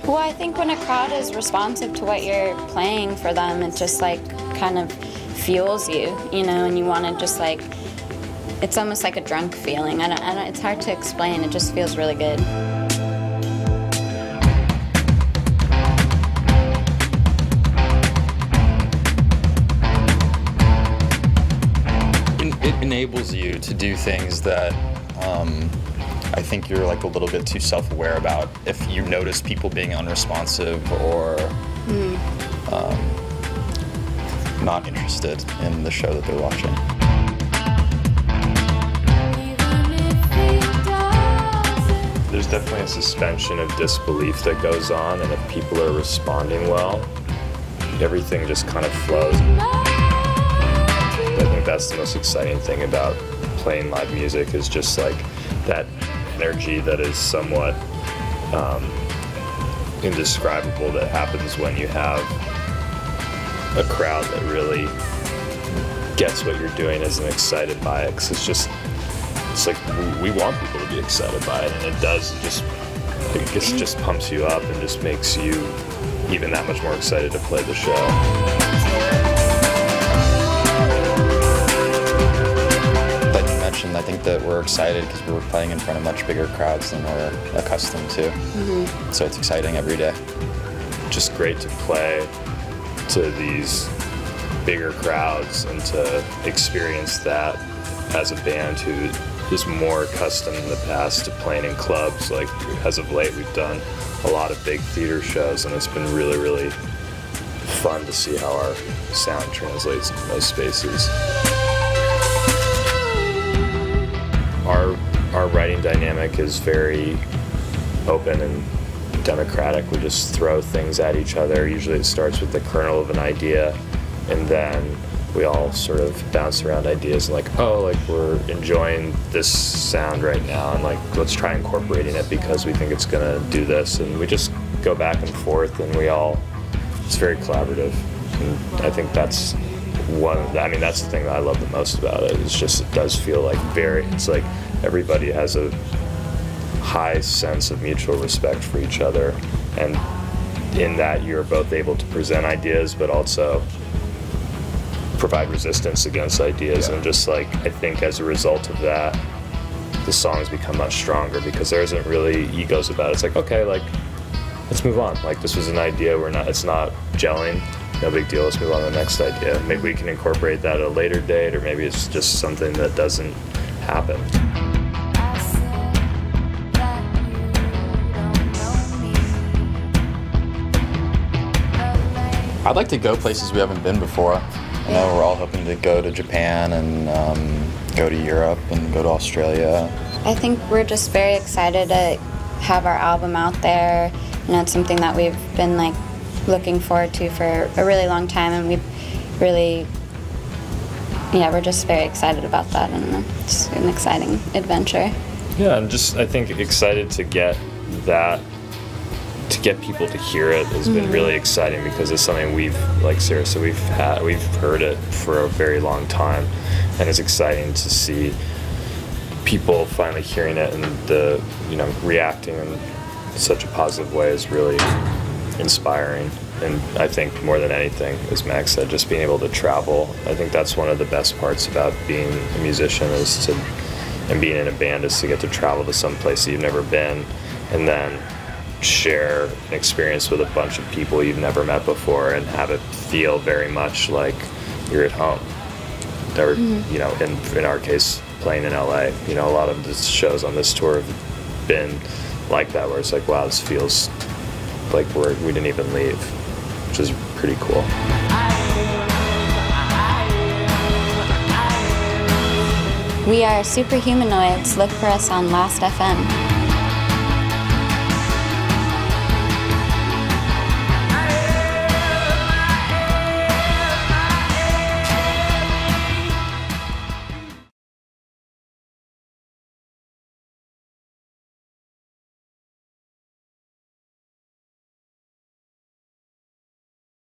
Well, I think when a crowd is responsive to what you're playing for them, it just like kind of fuels you, you know, and you want to just like, it's almost like a drunk feeling. I don't, it's hard to explain, it just feels really good. It enables you to do things that I think you're like a little bit too self-aware about if you notice people being unresponsive or not interested in the show that they're watching. There's definitely a suspension of disbelief that goes on, and if people are responding well, everything just kind of flows. I think that's the most exciting thing about playing live music, is just like that energy that is somewhat indescribable that happens when you have a crowd that really gets what you're doing, isn't excited by it, because it's like we want people to be excited by it, and it does. It just pumps you up and just makes you even that much more excited to play the show. I think that we're excited because we're playing in front of much bigger crowds than we're accustomed to. So it's exciting every day. Just great to play to these bigger crowds and to experience that as a band who is more accustomed in the past to playing in clubs. Like, as of late, we've done a lot of big theater shows, and it's been really, really fun to see how our sound translates in those spaces. Our writing dynamic is very open and democratic. We just throw things at each other. Usually it starts with the kernel of an idea, and then we all sort of bounce around ideas and like, oh, like we're enjoying this sound right now, and like let's try incorporating it because we think it's gonna do this, and we just go back and forth, and it's very collaborative. And I think that's that's the thing that I love the most about it. It's just, it does feel like it's like everybody has a high sense of mutual respect for each other, and in that you're both able to present ideas but also provide resistance against ideas. And just like, I think as a result of that, the songs become much stronger because there isn't really egos about it. It's like, okay, like let's move on. Like, this was an idea, it's not gelling. No big deal, let's move on to the next idea. Maybe we can incorporate that at a later date, or maybe it's just something that doesn't happen. I'd like to go places we haven't been before. You know, we're all hoping to go to Japan and go to Europe and go to Australia. I think we're just very excited to have our album out there. You know, it's something that we've been like looking forward to for a really long time, and we're just very excited about that. I don't know, it's an exciting adventure. Yeah, and just, I think, excited to get people to hear it has been really exciting, because it's something we've, like Sarah said, we've heard it for a very long time, and it's exciting to see people finally hearing it and reacting in such a positive way is really inspiring. And I think more than anything, as Max said, just being able to travel. I think that's one of the best parts about being a musician and being in a band, is to get to travel to some place that you've never been, and then share an experience with a bunch of people you've never met before, and have it feel very much like you're at home. Or, in our case, playing in LA. A lot of the shows on this tour have been like that, where it's like, wow, this feels like we didn't even leave, which is pretty cool. We are Superhumanoids. Look for us on Last.fm.